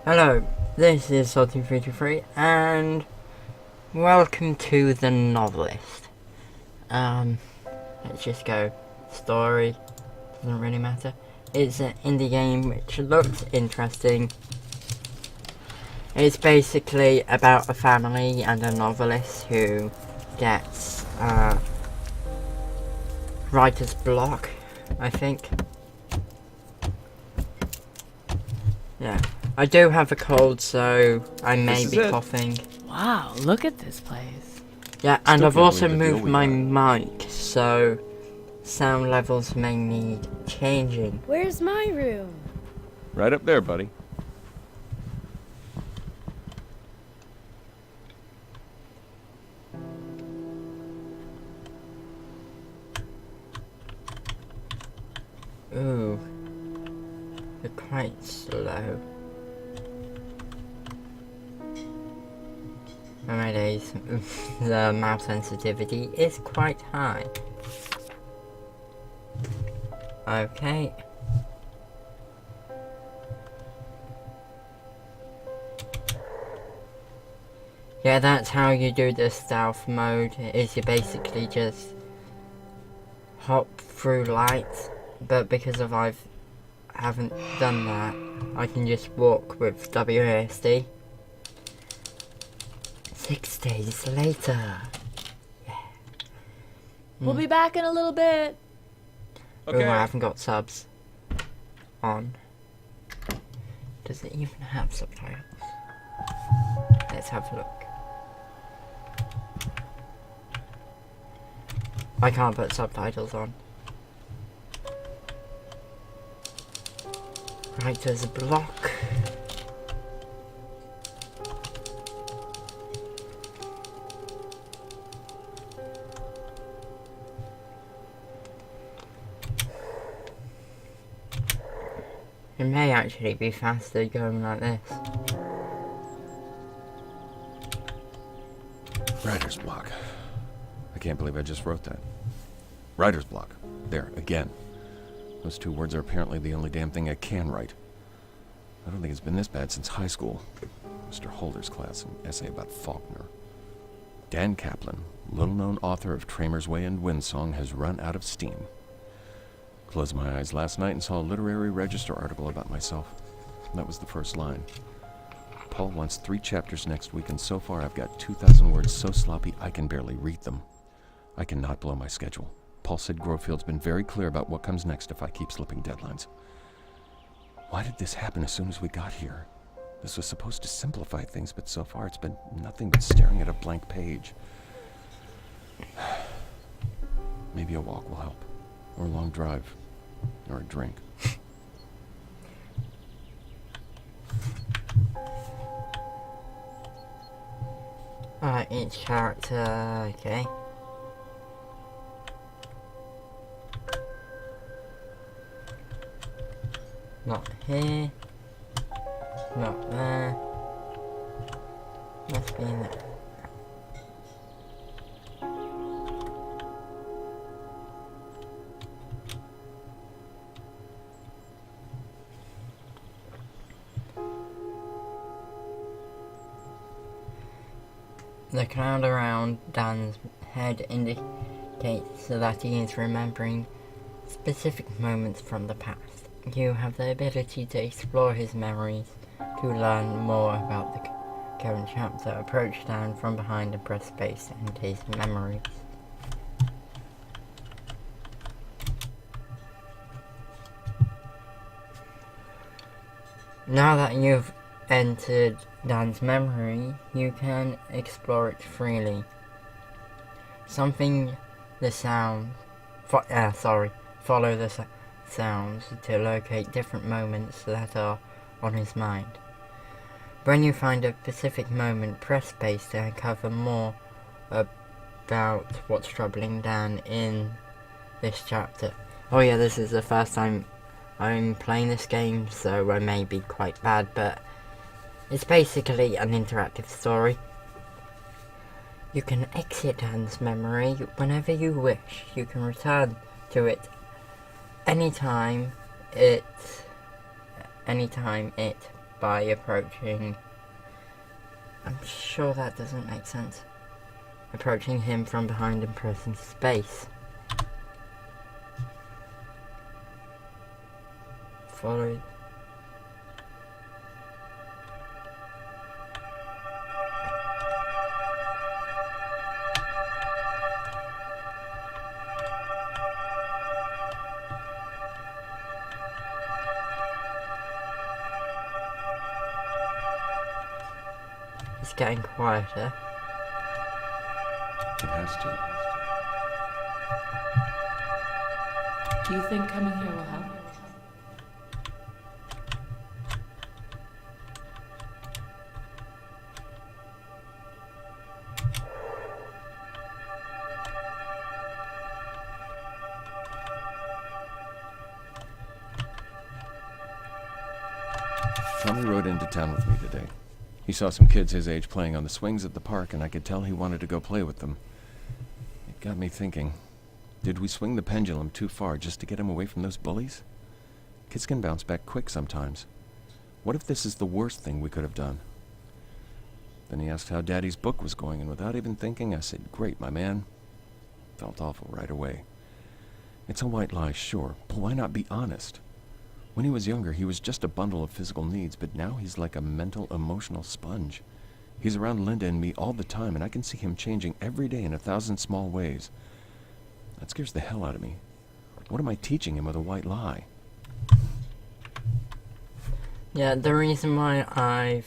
Hello, this is Salty323 and welcome to the Novelist. Let's just go. Story, doesn't really matter. It's an indie game which looks interesting. It's basically about a family and a novelist who gets writer's block, I think. Yeah. I do have a cold, so I may be coughing. Wow, look at this place. Yeah, and I've also moved my mic, so sound levels may need changing. Where's my room? Right up there, buddy. Ooh. They're quite slow. My days, the mouse sensitivity is quite high. Okay. Yeah, that's how you do the stealth mode, is you basically just hop through lights, but because of I haven't done that, I can just walk with WASD. 6 days later. Yeah. We'll be back in a little bit. Okay. Oh, I haven't got subs on. Does it even have subtitles? Let's have a look. I can't put subtitles on. Writer's block. It may actually be faster going like this. Writer's block. I can't believe I just wrote that. Writer's block. There, again. Those two words are apparently the only damn thing I can write. I don't think it's been this bad since high school. Mr. Holder's class, an essay about Faulkner. Dan Kaplan, little-known author of Tramer's Way and Windsong, has run out of steam. Closed my eyes last night and saw a literary register article about myself. That was the first line. Paul wants 3 chapters next week, and so far I've got 2,000 words so sloppy I can barely read them. I cannot blow my schedule. Paul said Grofield's been very clear about what comes next if I keep slipping deadlines. Why did this happen as soon as we got here? This was supposed to simplify things, but so far it's been nothing but staring at a blank page. Maybe a walk will help. Or a long drive. Or a drink. Alright, each character, okay. Not here. Not there. Must be in there. The cloud around Dan's head indicates that he is remembering specific moments from the past. You have the ability to explore his memories, to learn more about the current chapter. Approach Dan from behind and press space to enter his memories. Now that you've entered Dan's memory, you can explore it freely. Follow the sounds to locate different moments that are on his mind. When you find a specific moment, press space to uncover more about what's troubling Dan in this chapter. Oh yeah, this is the first time I'm playing this game, so I may be quite bad, but it's basically an interactive story. You can exit Dan's memory whenever you wish. You can return to it anytime it by approaching... I'm sure that doesn't make sense. Approaching him from behind and pressing space. Follow. It's getting quieter. It has to. Do you think coming here will help? Tommy rode into town with me today. He saw some kids his age playing on the swings at the park, and I could tell he wanted to go play with them. It got me thinking, did we swing the pendulum too far just to get him away from those bullies? Kids can bounce back quick sometimes. What if this is the worst thing we could have done? Then he asked how Daddy's book was going, and without even thinking, I said, "Great, my man." Felt awful right away. It's a white lie, sure, but why not be honest? When he was younger, he was just a bundle of physical needs, but now he's like a mental, emotional sponge. He's around Linda and me all the time, and I can see him changing every day in 1,000 small ways. That scares the hell out of me. What am I teaching him with a white lie? Yeah, the reason why I've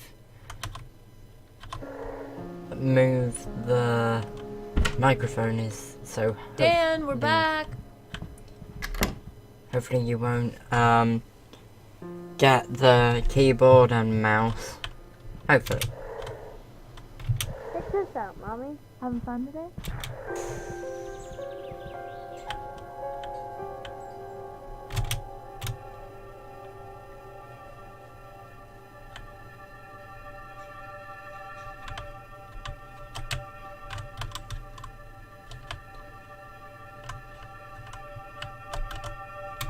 moved the microphone is so... Dan, we're back. Hopefully you won't, get the keyboard and mouse. Hopefully. Check this out, Mommy. Having fun today?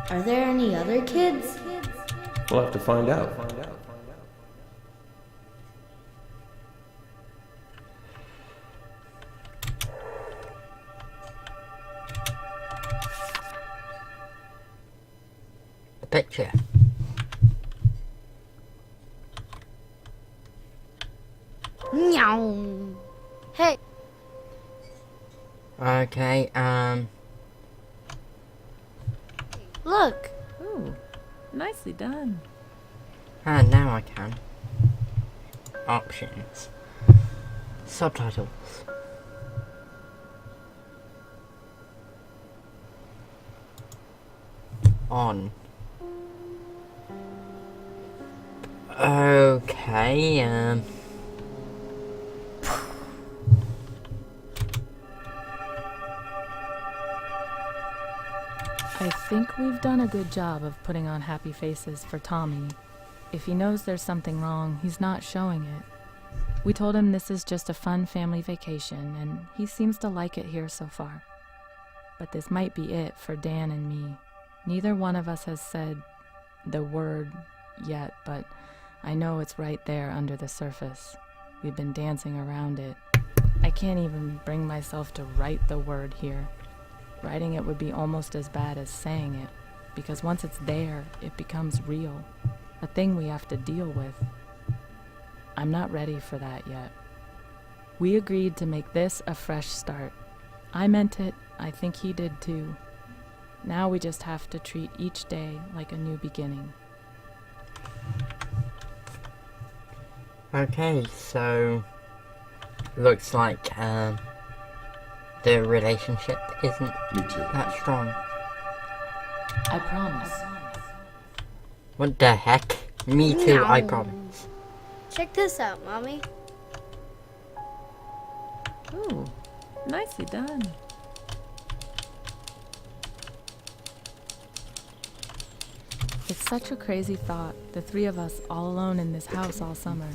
Are there any other kids? We'll have to find out. The picture. Meow. Hey, Okay, look. Ooh, nicely done. and now I can. Options. Subtitles. On. Okay, I think we've done a good job of putting on happy faces for Tommy. If he knows there's something wrong, he's not showing it. We told him this is just a fun family vacation, and he seems to like it here so far. But this might be it for Dan and me. Neither one of us has said the word yet, but I know it's right there under the surface. We've been dancing around it. I can't even bring myself to write the word here. Writing it would be almost as bad as saying it, because once it's there, it becomes real, a thing we have to deal with. I'm not ready for that yet. We agreed to make this a fresh start. I meant it, I think he did too. Now we just have to treat each day like a new beginning. okay, so looks like the relationship isn't Me too. that strong. I promise. What the heck? Me too, I Meow. promise. Check this out, Mommy. Ooh, nicely done. It's such a crazy thought, the three of us all alone in this house all summer.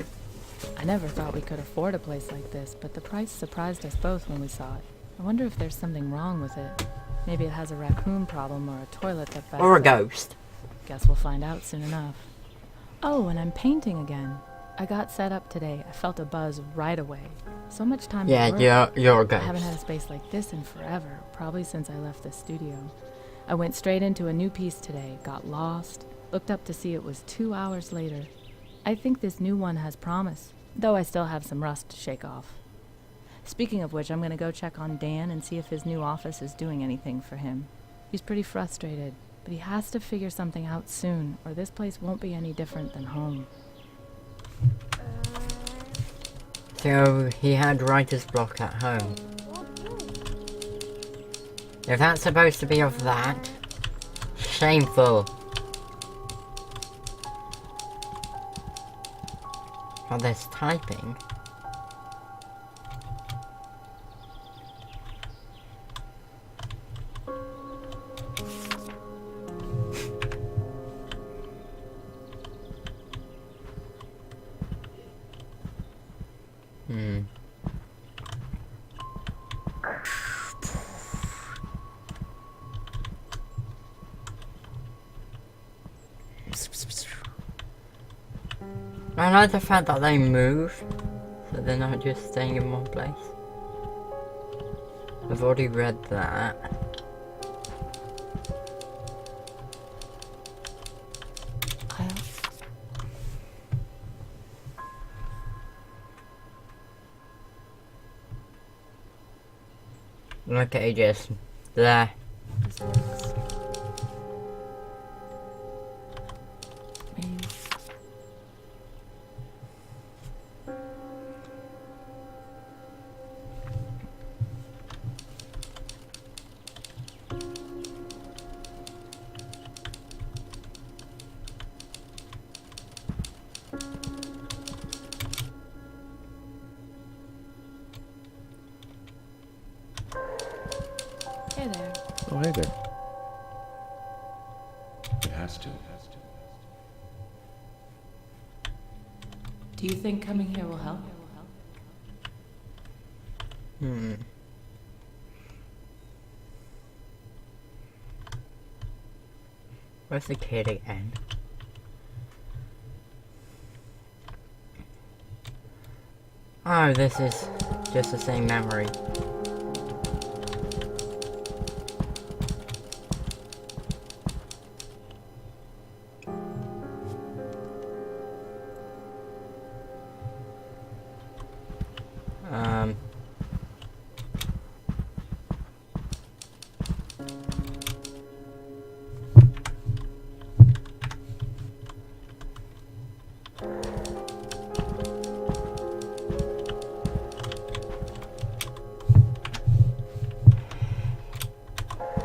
I never thought we could afford a place like this, but the price surprised us both when we saw it. I wonder if there's something wrong with it. Maybe it has a raccoon problem or a toilet that backs Or a up. ghost. Guess we'll find out soon enough. Oh, and I'm painting again. I got set up today. I felt a buzz right away. So much time to Yeah, work. you're a I haven't had a ghost. space like this in forever, probably since I left the studio. I went straight into a new piece today, got lost, looked up to see it was 2 hours later. I think this new one has promise, though I still have some rust to shake off. Speaking of which, I'm gonna go check on Dan and see if his new office is doing anything for him. He's pretty frustrated, but he has to figure something out soon, or this place won't be any different than home. So he had writer's block at home. If that's supposed to be of that, shameful. Oh, there's typing. I like the fact that they move, so they're not just staying in one place. I've already read that. Look at it just there. This works. Maybe. Hey there. Oh, hey there. It has to. Do you think coming here will help? Where's the kid again? Oh, this is just the same memory.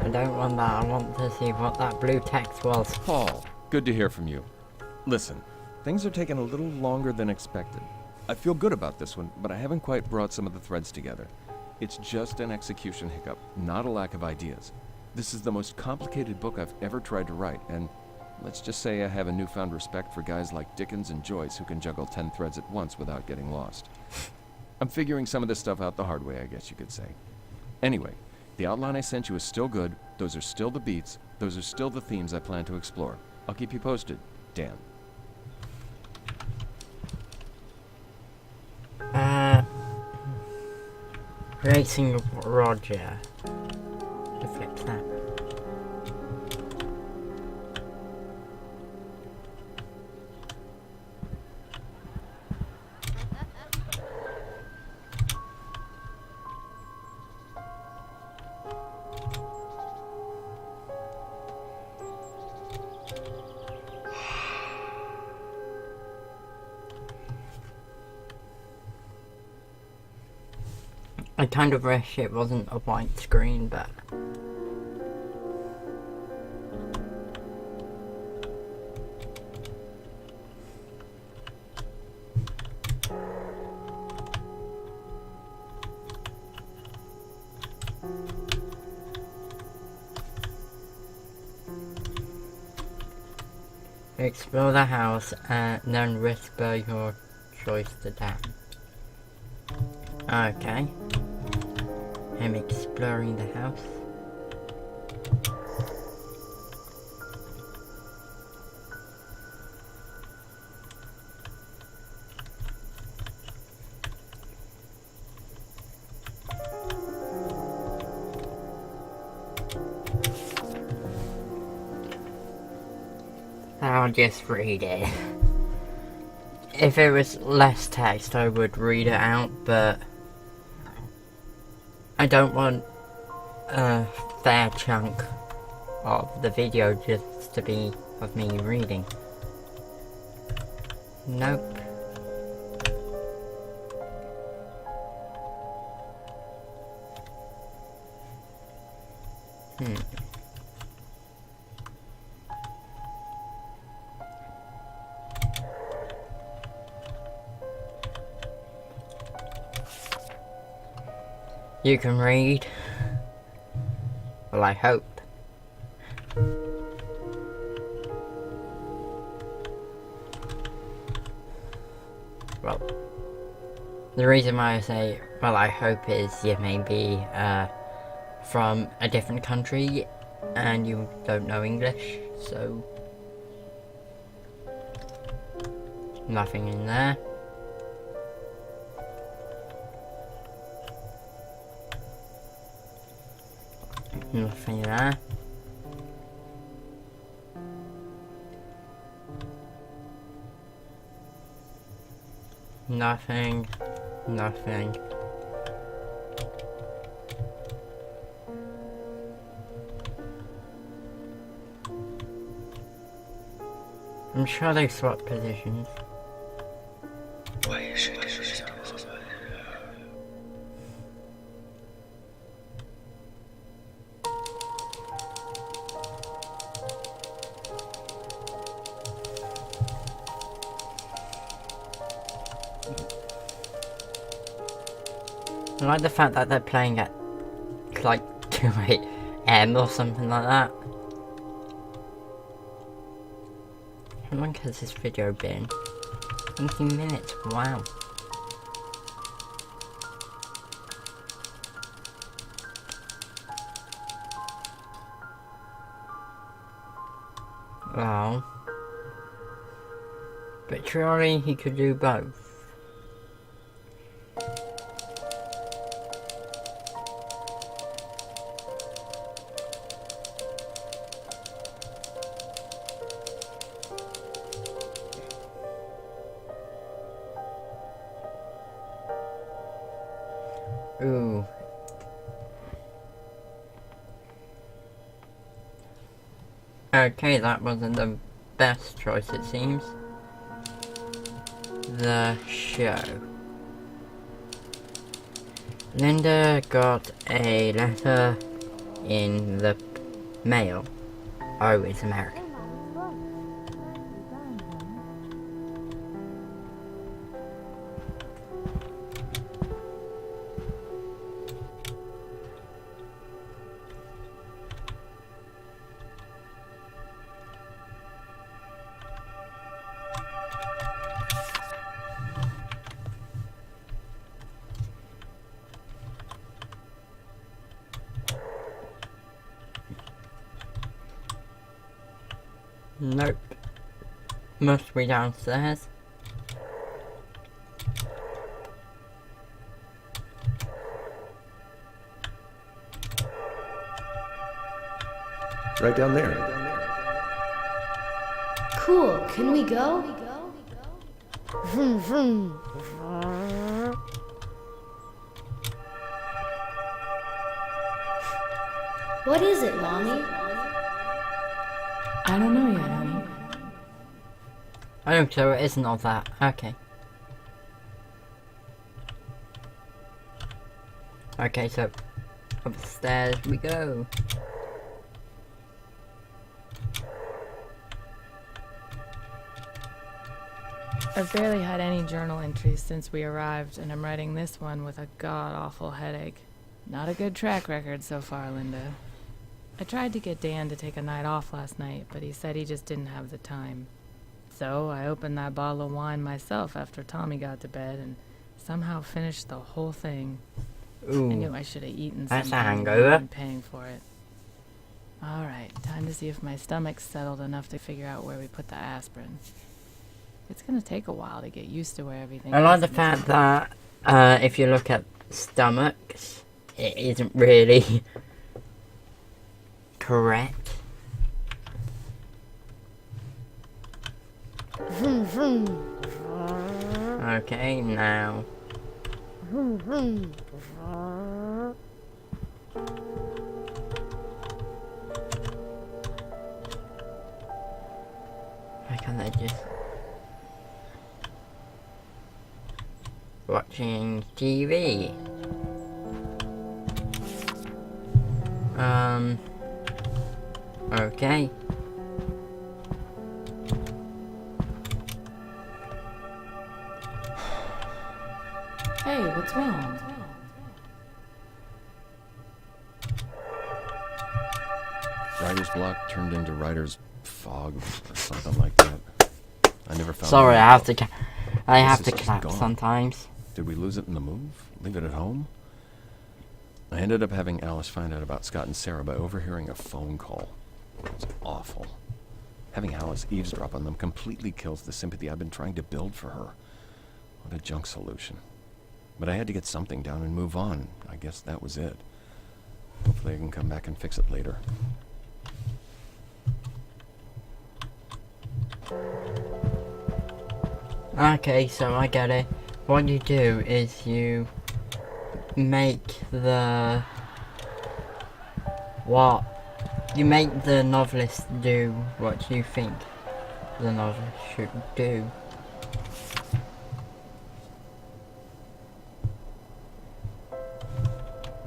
I don't want that, I want to see what that blue text was. Paul, good to hear from you. Listen, things are taking a little longer than expected. I feel good about this one, but I haven't quite brought some of the threads together. It's just an execution hiccup, not a lack of ideas. This is the most complicated book I've ever tried to write, and let's just say I have a newfound respect for guys like Dickens and Joyce who can juggle 10 threads at once without getting lost. I'm figuring some of this stuff out the hard way, I guess you could say. Anyway, the outline I sent you is still good, those are still the beats, those are still the themes I plan to explore. I'll keep you posted, Dan. Racing Roger. Who flips that? I kind of wish it wasn't a white screen, but explore the house and then whisper your choice to Dan. Okay. I'm exploring the house. I'll just read it. If it was less text, I would read it out, but I don't want a fair chunk of the video just to be of me reading. Nope. You can read. Well, I hope. Well, the reason why I say, well, I hope is you may be from a different country and you don't know English, so nothing in there. Nothing there. Nothing. Nothing. I'm sure they swapped positions. Why is she doing this? I like the fact that they're playing at like 2 AM or something like that. How long has this video been? 20 minutes, wow. Well, but surely he could do both. Ooh. Okay, that wasn't the best choice, it seems. The show. Linda got a letter in the mail. Oh, it's American. Nope. Must be downstairs. Right down there. Cool, can we go? Vroom, vroom. What is it, Mommy? I don't know yet, honey. Oh, so it isn't all that. Okay. Okay, so upstairs we go. I've barely had any journal entries since we arrived, and I'm writing this one with a god-awful headache. Not a good track record so far, Linda. I tried to get Dan to take a night off last night, but he said he just didn't have the time. So I opened that bottle of wine myself after Tommy got to bed and somehow finished the whole thing. Ooh. I knew I should have eaten That's a something hangover. and paying for it. Alright, time to see if my stomach's settled enough to figure out where we put the aspirin. It's gonna take a while to get used to where everything I like is the in fact this- that if you look at stomachs, it isn't really correct. Vroom, vroom. Okay, now. Vroom, vroom. Why can't I just... Watching TV. Okay. Hey, what's wrong? Writer's block turned into writer's fog or something like that. I never found Sorry, it. I have to This is just clap gone. sometimes. Did we lose it in the move? Leave it at home? I ended up having Alice find out about Scott and Sarah by overhearing a phone call. It was awful. Having Alice eavesdrop on them completely kills the sympathy I've been trying to build for her. What a junk solution. But I had to get something down and move on. I guess that was it. Hopefully I can come back and fix it later. Okay, so I get it. What you do is you make the... What? You make the novelist do what you think the novelist should do.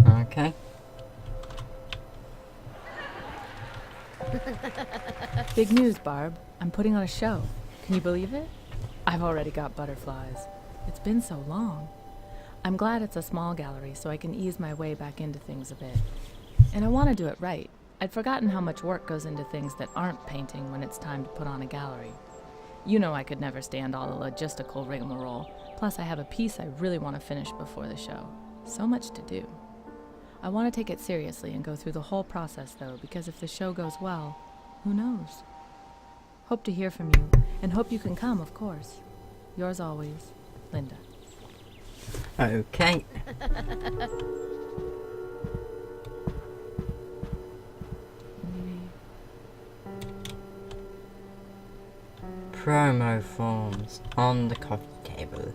Okay. Big news, Barb. I'm putting on a show. Can you believe it? I've already got butterflies. It's been so long. I'm glad it's a small gallery so I can ease my way back into things a bit. And I want to do it right. I'd forgotten how much work goes into things that aren't painting when it's time to put on a gallery. You know I could never stand all the logistical rigmarole. Plus I have a piece I really want to finish before the show. So much to do. I want to take it seriously and go through the whole process though, because if the show goes well, who knows? Hope to hear from you, and hope you can come, of course. Yours always, Linda. Okay. Promo forms on the coffee table.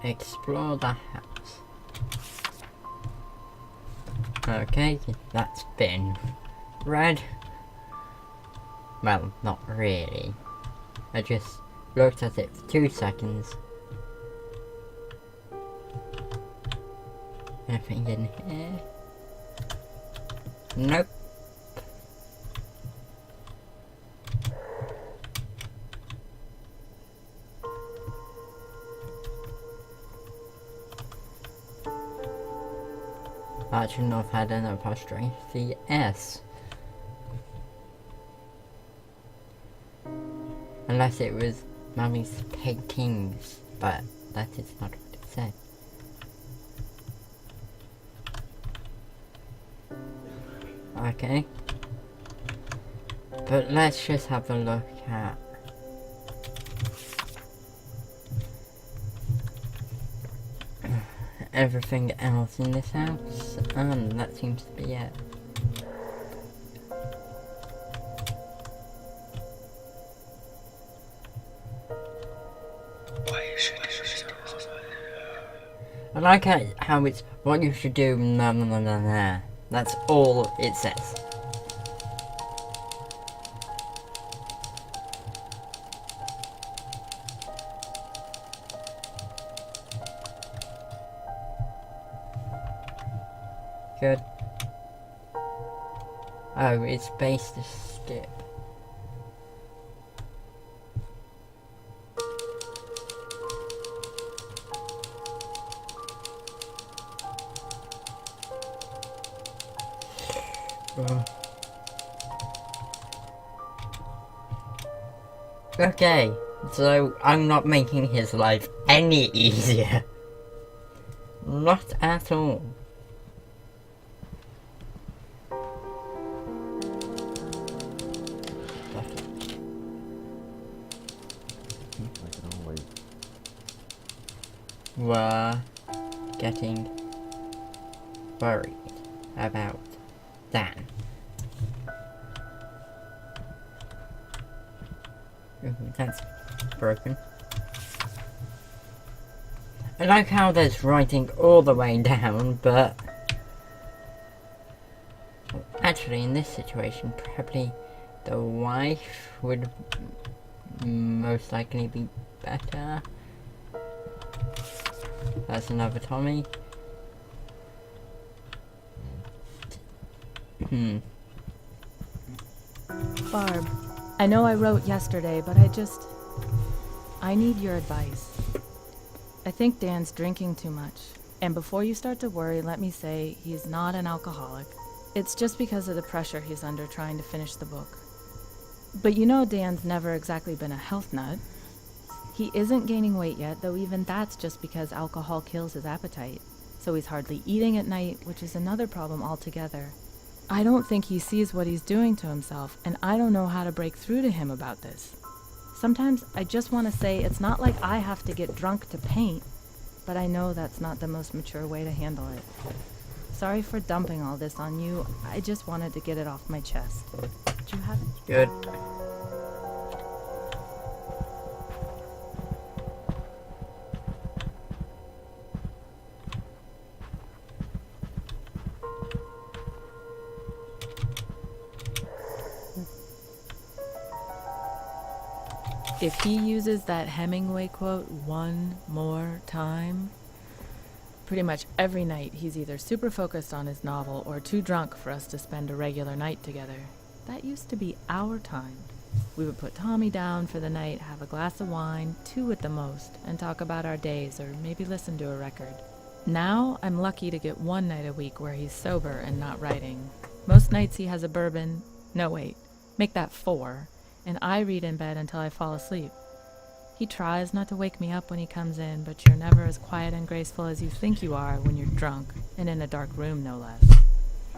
Explore the house. Okay, that's been read. Well, not really. I just looked at it for 2 seconds. Anything in here? Nope. That shouldn't have had an apostrophe S. Unless it was Mummy's paintings, but that is not what it said. Okay. But let's just have a look at everything else in this house, and that seems to be it. I like how it's what you should do, nah, nah, nah, nah, nah. That's all it says. Good. Oh, it's space to skip. Okay, So I'm not making his life any easier. Not at all. We're getting worried about Dan. That's broken. I like how there's writing all the way down, but actually in this situation probably the wife would most likely be better. That's another Tommy. Barb, I know I wrote yesterday, but I need your advice. I think Dan's drinking too much. And before you start to worry, let me say he's not an alcoholic. It's just because of the pressure he's under trying to finish the book. But you know Dan's never exactly been a health nut. He isn't gaining weight yet, though even that's just because alcohol kills his appetite. So he's hardly eating at night, which is another problem altogether. I don't think he sees what he's doing to himself, and I don't know how to break through to him about this. Sometimes I just want to say it's not like I have to get drunk to paint, but I know that's not the most mature way to handle it. Sorry for dumping all this on you. I just wanted to get it off my chest. Do you have it? Good. If he uses that Hemingway quote one more time, pretty much every night he's either super focused on his novel or too drunk for us to spend a regular night together. That used to be our time. We would put Tommy down for the night, have a glass of wine, 2 at the most, and talk about our days or maybe listen to a record. Now I'm lucky to get 1 night a week where he's sober and not writing. Most nights he has a bourbon. No, wait. Make that 4. And I read in bed until I fall asleep. He tries not to wake me up when he comes in, but you're never as quiet and graceful as you think you are when you're drunk, and in a dark room, no less.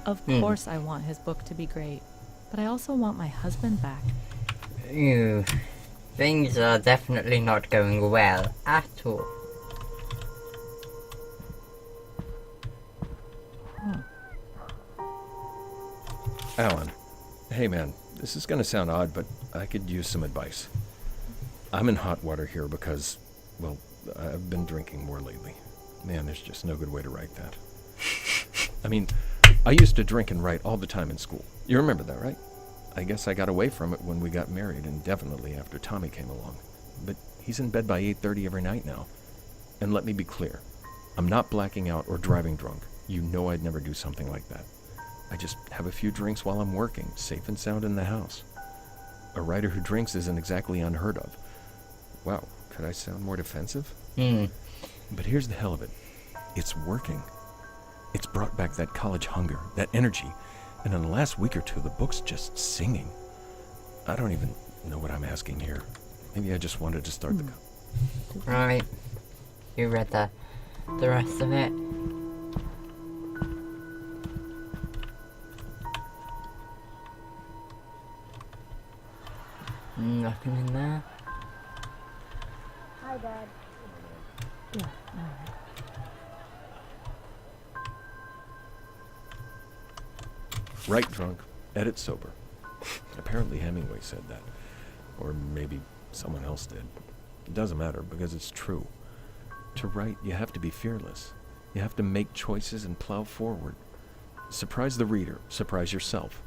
Of course I want his book to be great, but I also want my husband back. Ew. Things are definitely not going well at all. Alan, hey man, this is gonna sound odd, but I could use some advice. I'm in hot water here because, well, I've been drinking more lately. Man, there's just no good way to write that. I mean, I used to drink and write all the time in school. You remember that, right? I guess I got away from it when we got married and definitely after Tommy came along. But he's in bed by 8:30 every night now. And let me be clear, I'm not blacking out or driving drunk. You know I'd never do something like that. I just have a few drinks while I'm working, safe and sound in the house. A writer who drinks isn't exactly unheard of. Wow, could I sound more defensive? But here's the hell of it. It's working. It's brought back that college hunger, that energy, and in the last week or two, the book's just singing. I don't even know what I'm asking here. Maybe I just wanted to start the... Right. You read the rest of it. Nothing in there. Hi, Dad. Write drunk, edit sober. Apparently Hemingway said that. Or maybe someone else did. It doesn't matter because it's true. To write, you have to be fearless. You have to make choices and plow forward. Surprise the reader. Surprise yourself.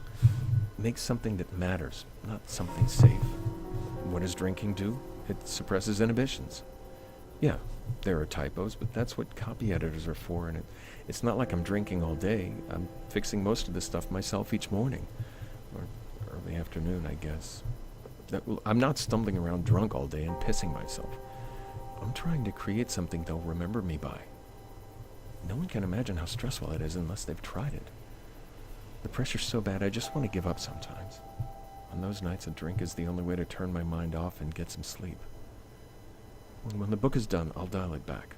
Make something that matters, not something safe. What does drinking do? It suppresses inhibitions. Yeah, there are typos, but that's what copy editors are for, and it's not like I'm drinking all day. I'm fixing most of the stuff myself each morning. Or early afternoon, I guess. I'm not stumbling around drunk all day and pissing myself. I'm trying to create something they'll remember me by. No one can imagine how stressful it is unless they've tried it. The pressure's so bad I just want to give up sometimes. On those nights, a drink is the only way to turn my mind off and get some sleep. When the book is done, I'll dial it back.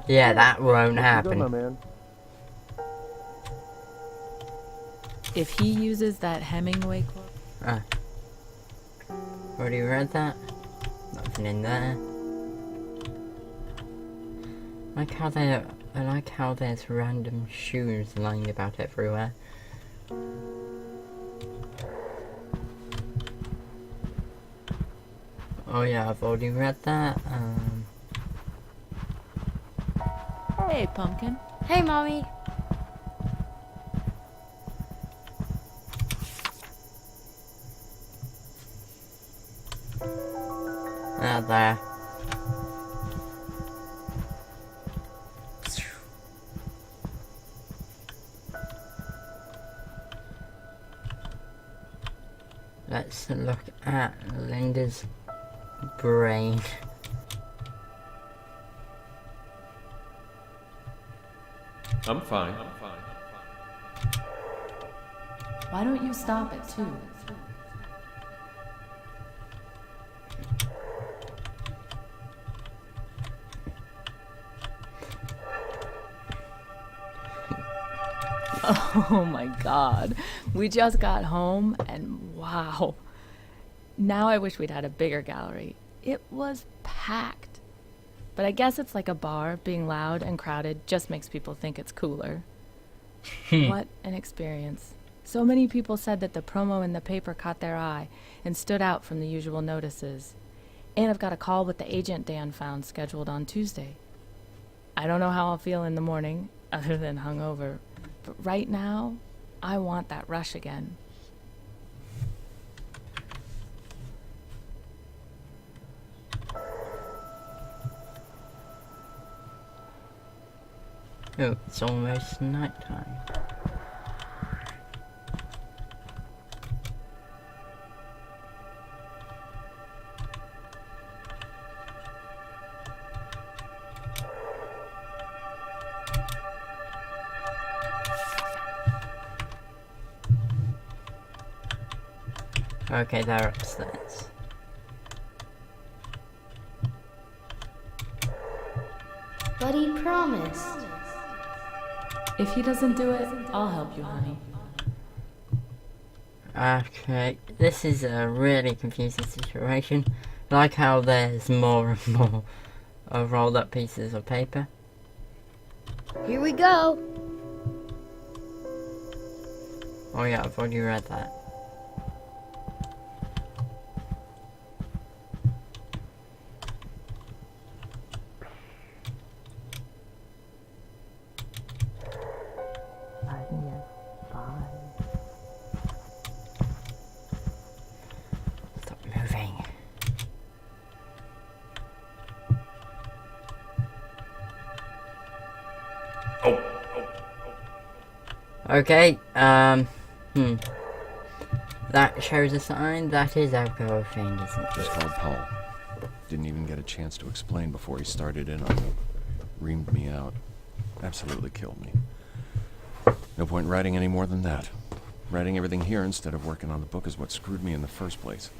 Yeah, that won't Good, my happen. man. If he uses that Hemingway quote, Already read that? Nothing in there. I like how there's random shoes lying about everywhere. Oh yeah, I've already read that. hey, Pumpkin. Hey, Mommy. There. Let's look at Linda's brain. I'm fine. Why don't you stop it, too? Oh my god. We just got home and wow. Now I wish we'd had a bigger gallery. It was packed. But I guess it's like a bar, being loud and crowded just makes people think it's cooler. What an experience. So many people said that the promo in the paper caught their eye and stood out from the usual notices. And I've got a call with the agent Dan found scheduled on Tuesday. I don't know how I'll feel in the morning, other than hungover. But right now, I want that rush again. Oh, it's almost nighttime. Okay, they're upstairs. But he promised. If he doesn't do it, I'll help you, honey. Okay, this is a really confusing situation. Like how there's more and more rolled up pieces of paper. Here we go. Oh yeah, I've already read that. Stop moving. Okay, that shows a sign that is alcohol fiend, isn't it? Just called Paul. Didn't even get a chance to explain before he started in on me. Reamed me out. Absolutely killed me. No point writing any more than that. Writing everything here instead of working on the book is what screwed me in the first place.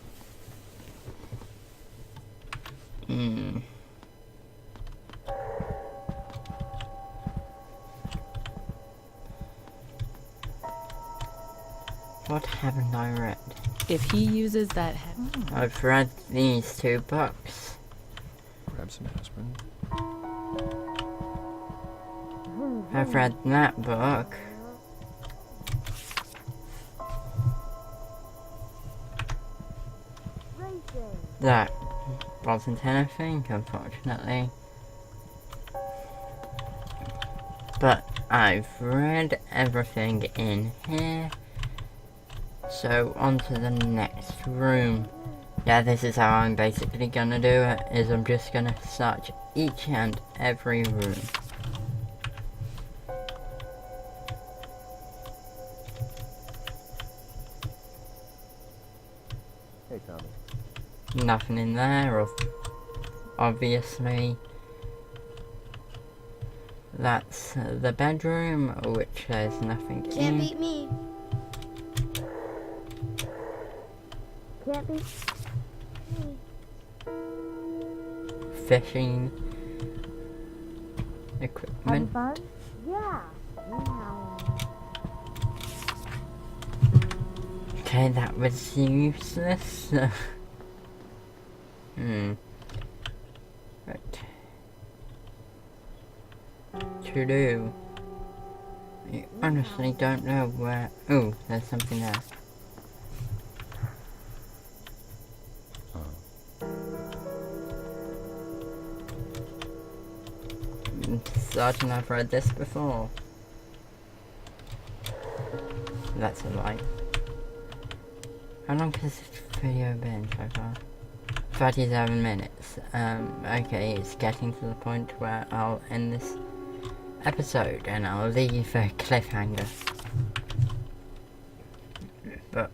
What haven't I read? If he uses that I've read these two books. Grab some aspirin. I've read that book. That wasn't anything, unfortunately. But I've read everything in here. So on to the next room. Yeah, this is how I'm basically gonna do it, is I'm just gonna search each and every room. Hey, Tommy. Nothing in there, obviously. That's the bedroom, which there's nothing Can't in. beat me. Can't beat me. fishing Having equipment. fun? Yeah. Okay, that was useless. Right. To do. I honestly don't know where. Oh, there's something there. I'm certain I've read this before. That's a lie. How long has this video been so far? 37 minutes. Okay, it's getting to the point where I'll end this episode and I'll leave a cliffhanger. But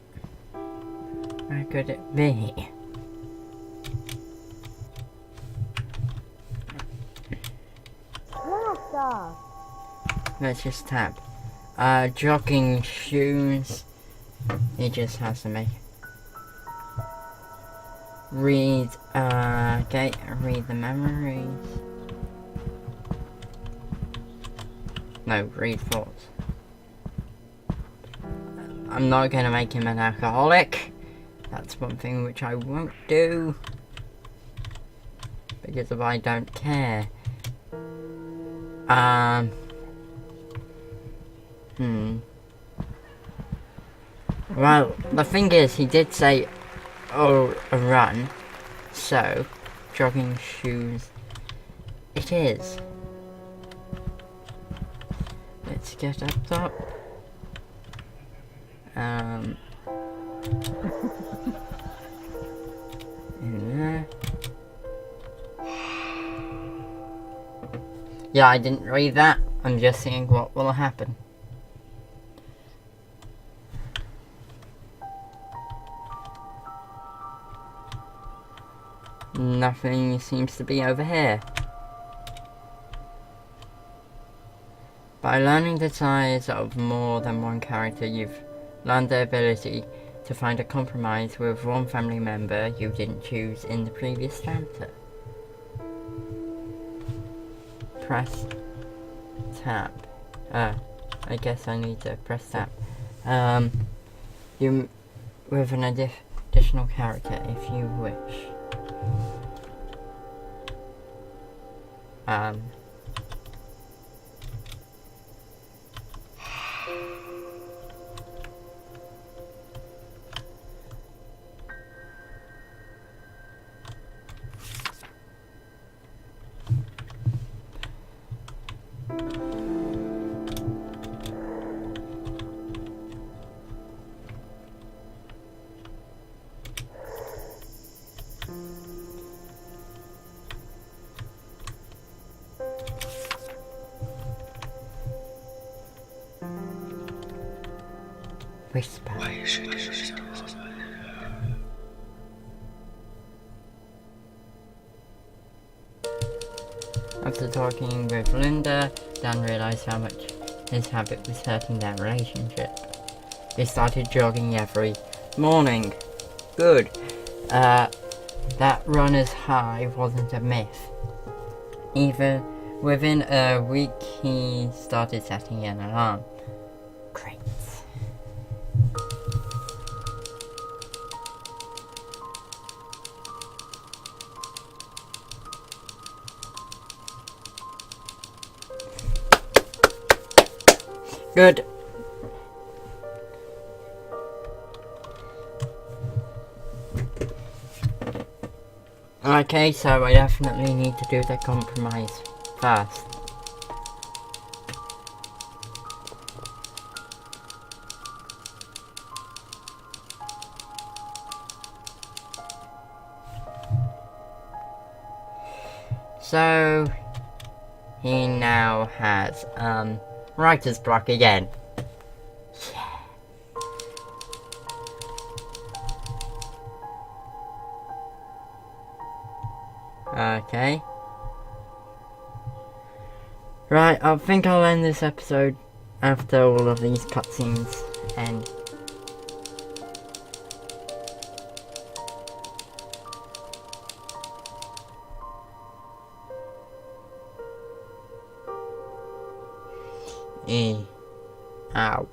where could it be? Blast off. Let's just tap. Jogging shoes. He just has to make. Read, okay, read the memories. No, read thoughts. I'm not gonna make him an alcoholic. That's one thing which I won't do. Because if I don't care. Well, the thing is, he did say, oh, a run. So, jogging shoes it is. Let's get up top. In there. Yeah, I didn't read that. I'm just seeing what will happen. Nothing seems to be over here. By learning the size of more than one character, you've learned the ability to find a compromise with one family member you didn't choose in the previous chapter. Press tab. I guess I need to press tab. You with an additional character if you wish. Whisper. Why should you so? After talking with Linda, Dan realised how much his habit was hurting their relationship. He started jogging every morning. Good. That runner's high wasn't a myth. Even within a week, he started setting an alarm. Great. Good. Okay, so I definitely need to do the compromise first. So he now has writer's block again. Yeah. Okay. Right, I think I'll end this episode after all of these cutscenes end. Ow.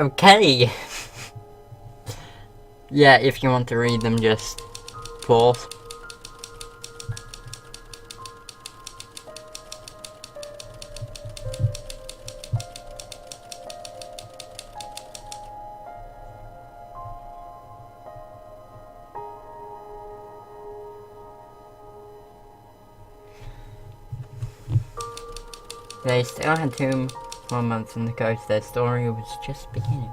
Okay. Yeah, if you want to read them, just pause. They still had 2 more months on the coast. Their story was just beginning.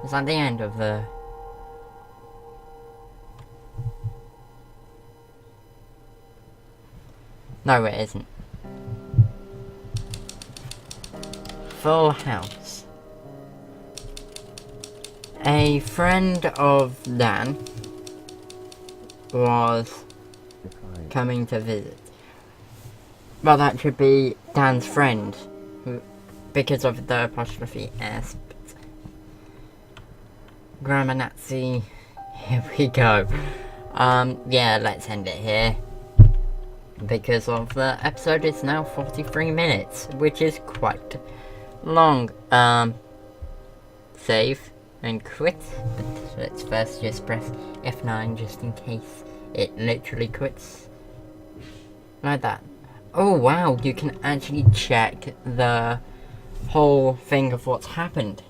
It's at the end of the... No, it isn't. Full House. A friend of Dan was coming to visit. Well, that should be Dan's friend, because of the apostrophe S. Grammar Nazi. Here we go. Yeah, let's end it here. Because of the episode is now 43 minutes, which is quite long. Save and quit. But let's first just press F9 just in case it literally quits. Like that. Oh wow, you can actually check the whole thing of what's happened.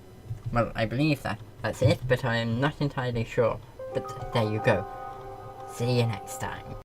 Well, I believe that's it, but I am not entirely sure. But there you go. See you next time.